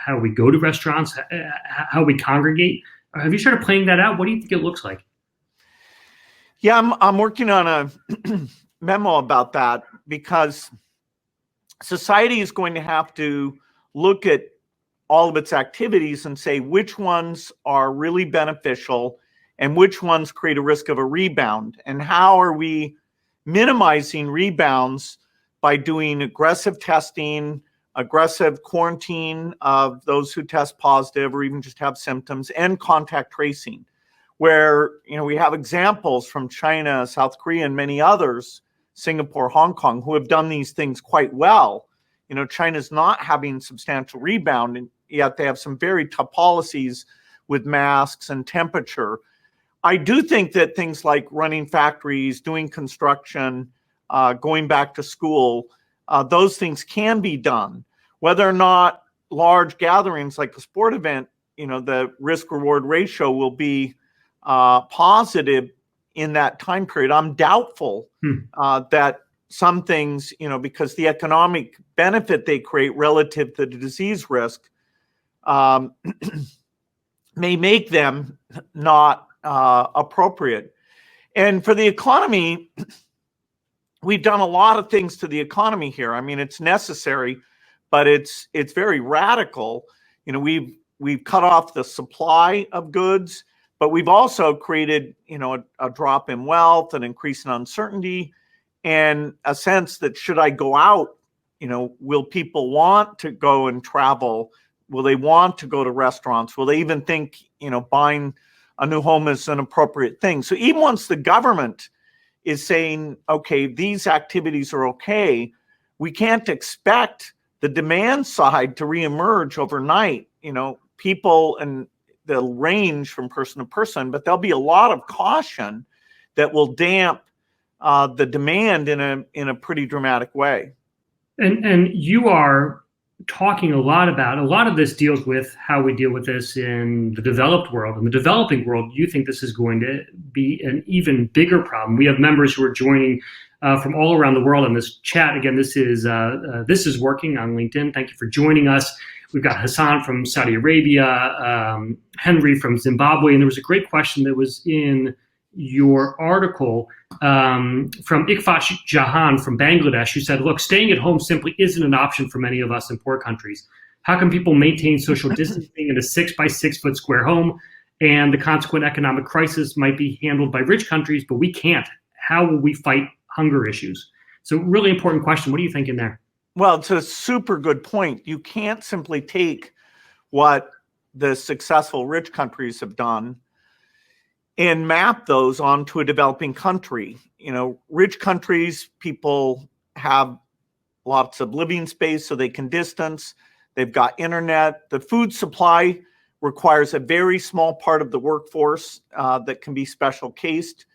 how we go to restaurants, how we congregate. Have you started playing that out? What do you think it looks like? Yeah, I'm working on a memo about that, because society is going to have to look at all of its activities and say which ones are really beneficial and which ones create a risk of a rebound, and how are we minimizing rebounds by doing aggressive testing, aggressive quarantine of those who test positive or even just have symptoms, and contact tracing, where we have examples from China, South Korea, and many others, Singapore, Hong Kong, who have done these things quite well. China's not having substantial rebound, and yet they have some very tough policies with masks and temperature. I do think that things like running factories, doing construction, going back to school, those things can be done. Whether or not large gatherings like a sport event, the risk-reward ratio will be positive in that time period. I'm doubtful that some things, because the economic benefit they create relative to the disease risk may make them not appropriate. And for the economy, we've done a lot of things to the economy here. I mean, it's necessary, but it's very radical. We've cut off the supply of goods, but we've also created, a drop in wealth, an increase in uncertainty, and a sense that should I go out, will people want to go and travel? Will they want to go to restaurants? Will they even think, buying a new home is an appropriate thing? So even once the government is saying, okay, these activities are okay, we can't expect the demand side to reemerge overnight. People, and they'll range from person to person, but there'll be a lot of caution that will damp the demand in a pretty dramatic way. And you are talking a lot of this deals with how we deal with this in the developed world. In the developing world, you think this is going to be an even bigger problem. We have members who are joining from all around the world in this chat. Again, this is working on LinkedIn. Thank you for joining us. We've got Hassan from Saudi Arabia, Henry from Zimbabwe, and there was a great question that was in your article from Ikfash Jahan from Bangladesh, who said, look, staying at home simply isn't an option for many of us in poor countries. How can people maintain social distancing in a 6 by 6 foot square home? And the consequent economic crisis might be handled by rich countries, but we can't. How will we fight hunger issues? So really important question. What are you thinking there? Well, it's a super good point. You can't simply take what the successful rich countries have done and map those onto a developing country. Rich countries, people have lots of living space so they can distance. They've got internet. The food supply requires a very small part of the workforce that can be special cased.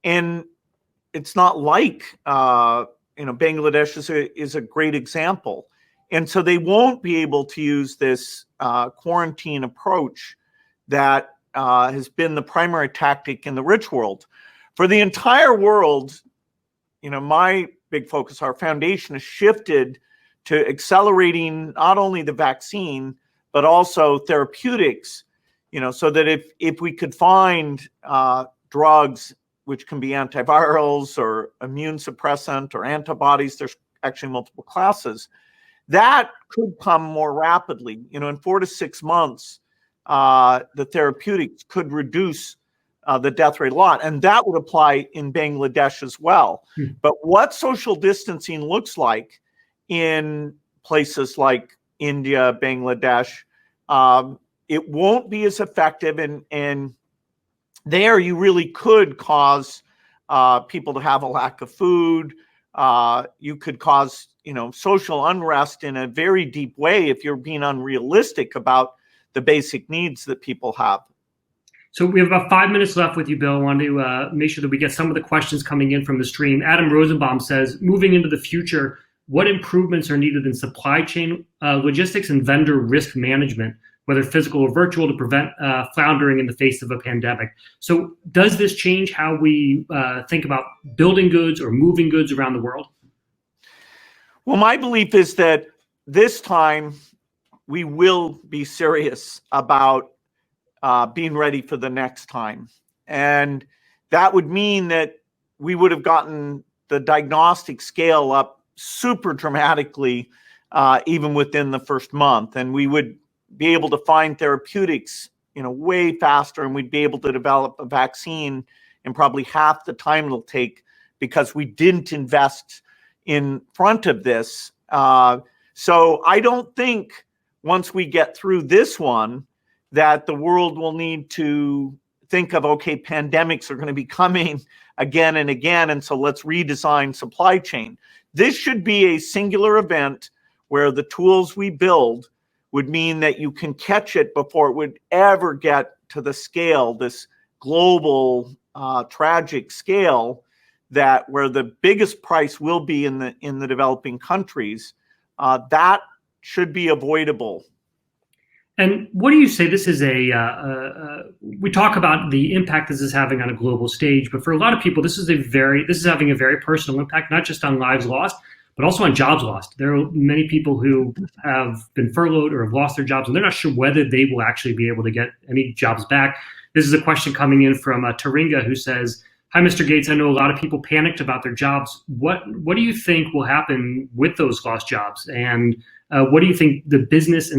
And it's not like, Bangladesh is a great example. And so they won't be able to use this quarantine approach that has been the primary tactic in the rich world. For the entire world, my big focus, our foundation, has shifted to accelerating not only the vaccine, but also therapeutics, so that if we could find drugs which can be antivirals or immune suppressant or antibodies, there's actually multiple classes, that could come more rapidly. In 4 to 6 months, the therapeutics could reduce the death rate a lot. And that would apply in Bangladesh as well. But what social distancing looks like in places like India, Bangladesh, it won't be as effective. And there you really could cause people to have a lack of food. You could cause, social unrest in a very deep way if you're being unrealistic about the basic needs that people have. So we have about 5 minutes left with you, Bill. I wanted to make sure that we get some of the questions coming in from the stream. Adam Rosenbaum says, moving into the future, what improvements are needed in supply chain logistics and vendor risk management, whether physical or virtual, to prevent floundering in the face of a pandemic? So does this change how we think about building goods or moving goods around the world? Well, my belief is that this time we will be serious about being ready for the next time. And that would mean that we would have gotten the diagnostic scale up super dramatically, even within the first month. And we would be able to find therapeutics, way faster, and we'd be able to develop a vaccine in probably half the time it'll take, because we didn't invest in front of this. So I don't think once we get through this one that the world will need to think of, okay, pandemics are going to be coming again and again, and so let's redesign supply chain. This should be a singular event where the tools we build would mean that you can catch it before it would ever get to the scale, this global tragic scale, that where the biggest price will be in the developing countries. That should be avoidable. And what do you say? This is we talk about the impact this is having on a global stage, but for a lot of people, this is having a very personal impact, not just on lives lost, but also on jobs lost. There are many people who have been furloughed or have lost their jobs, and they're not sure whether they will actually be able to get any jobs back. This is a question coming in from Taringa, who says, "Hi, Mr. Gates. I know a lot of people panicked about their jobs. What do you think will happen with those lost jobs? And what do you think the big businesses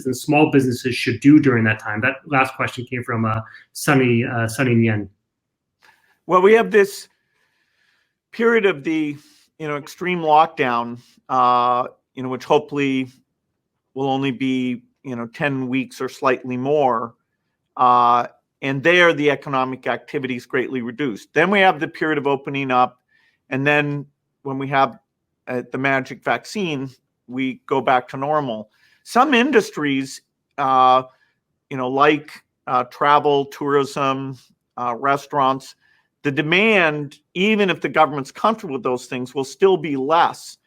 and small businesses should do during that time?" That last question came from Sunny Nguyen. Well, we have this period of the extreme lockdown, which hopefully will only be 10 weeks or slightly more. And there, the economic activity is greatly reduced. Then we have the period of opening up. And then when we have the magic vaccine, we go back to normal. Some industries, like travel, tourism, restaurants, the demand, even if the government's comfortable with those things, will still be less.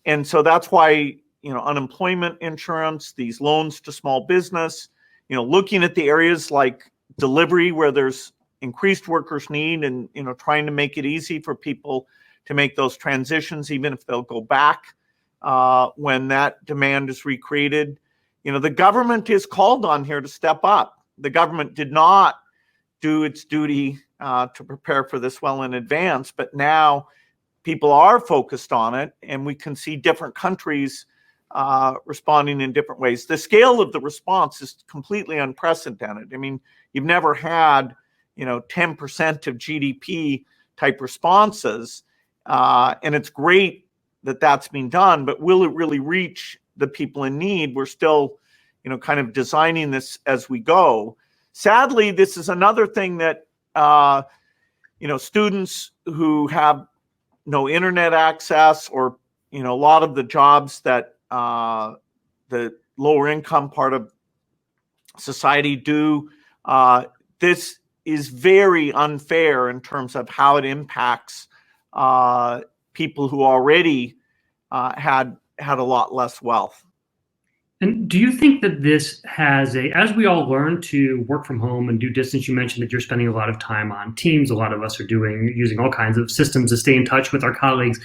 And so that's why, unemployment insurance, these loans to small business, looking at the areas like delivery where there's increased workers need, and trying to make it easy for people to make those transitions, even if they'll go back when that demand is recreated. The government is called on here to step up. The government did not do its duty to prepare for this well in advance, but now people are focused on it, and we can see different countries responding in different ways. The scale of the response is completely unprecedented. I mean, you've never had, 10% of GDP type responses, and it's great that that's being done, but will it really reach the people in need? We're still, kind of designing this as we go. Sadly, this is another thing that, students who have no internet access, or, a lot of the jobs that the lower income part of society do, this is very unfair in terms of how it impacts people who already had a lot less wealth. And do you think that this has as we all learn to work from home and do distance, you mentioned that you're spending a lot of time on Teams, a lot of us are using all kinds of systems to stay in touch with our colleagues.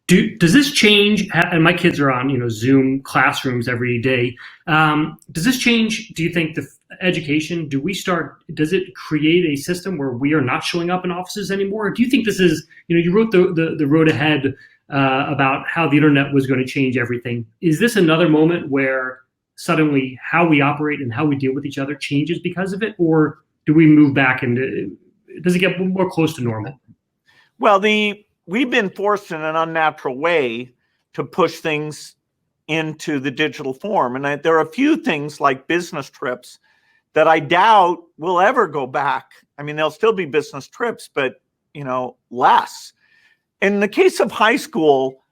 Does this change? And my kids are on, Zoom classrooms every day. Does this change, do you think, the education? Does it create a system where we are not showing up in offices anymore? Or do you think this is, you wrote the road ahead about how the internet was going to change everything. Is this another moment where suddenly how we operate and how we deal with each other changes because of it? Or do we move back and does it get more close to normal? Well, we've been forced in an unnatural way to push things into the digital form. And there are a few things like business trips that I doubt will ever go back. I mean, there'll still be business trips, but, less. In the case of high school,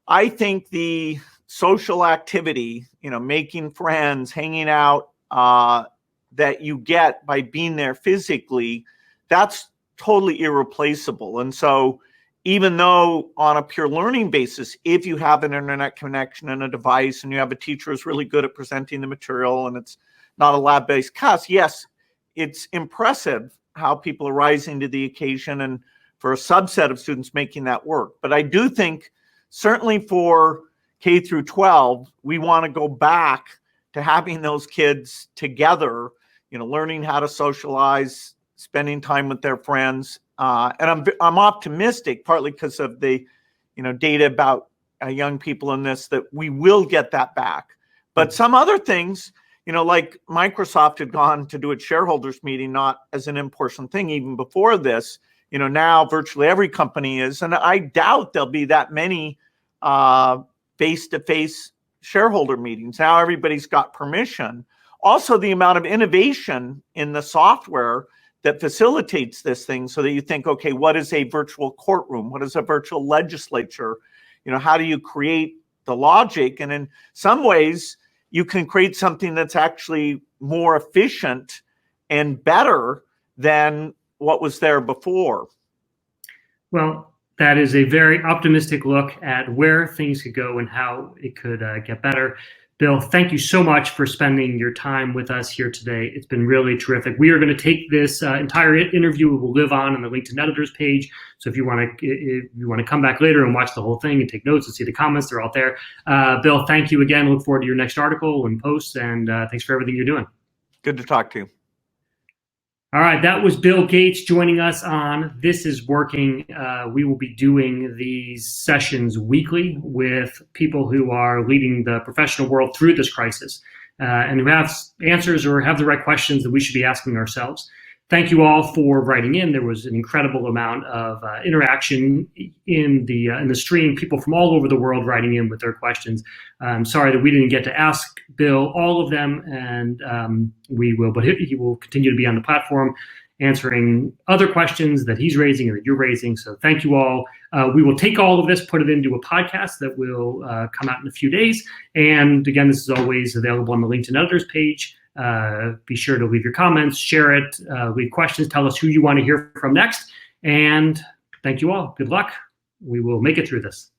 I think the social activity, making friends, hanging out, that you get by being there physically, that's totally irreplaceable. And so even though on a pure learning basis, if you have an internet connection and a device and you have a teacher who's really good at presenting the material and it's not a lab-based class, yes, it's impressive how people are rising to the occasion and for a subset of students making that work. But I do think certainly for K through 12, we want to go back to having those kids together, learning how to socialize, spending time with their friends. And I'm optimistic, partly because of the, data about young people in this, that we will get that back. But some other things, like Microsoft had gone to do its shareholders meeting, not as an in-person thing even before this, now virtually every company is. And I doubt there'll be that many face-to-face shareholder meetings. Now everybody's got permission. Also, the amount of innovation in the software that facilitates this thing, so that you think, okay, what is a virtual courtroom? What is a virtual legislature? How do you create the logic? And in some ways, you can create something that's actually more efficient and better than what was there before. Well, that is a very optimistic look at where things could go and how it could get better. Bill, thank you so much for spending your time with us here today. It's been really terrific. We are going to take this entire interview. It will live on the LinkedIn editors page. So if you want to come back later and watch the whole thing and take notes and see the comments, they're all there. Bill, thank you again. Look forward to your next article and posts. And thanks for everything you're doing. Good to talk to you. All right, that was Bill Gates joining us on This Is Working. We will be doing these sessions weekly with people who are leading the professional world through this crisis and who have answers or have the right questions that we should be asking ourselves. Thank you all for writing in. There was an incredible amount of interaction in the stream, people from all over the world writing in with their questions. I'm sorry that we didn't get to ask Bill all of them, and we will, but he will continue to be on the platform answering other questions that he's raising or that you're raising. So thank you all. We will take all of this, put it into a podcast that will come out in a few days. And again, this is always available on the LinkedIn editors page. Be sure to leave your comments, share it, leave questions, tell us who you want to hear from next. And thank you all. Good luck. We will make it through this.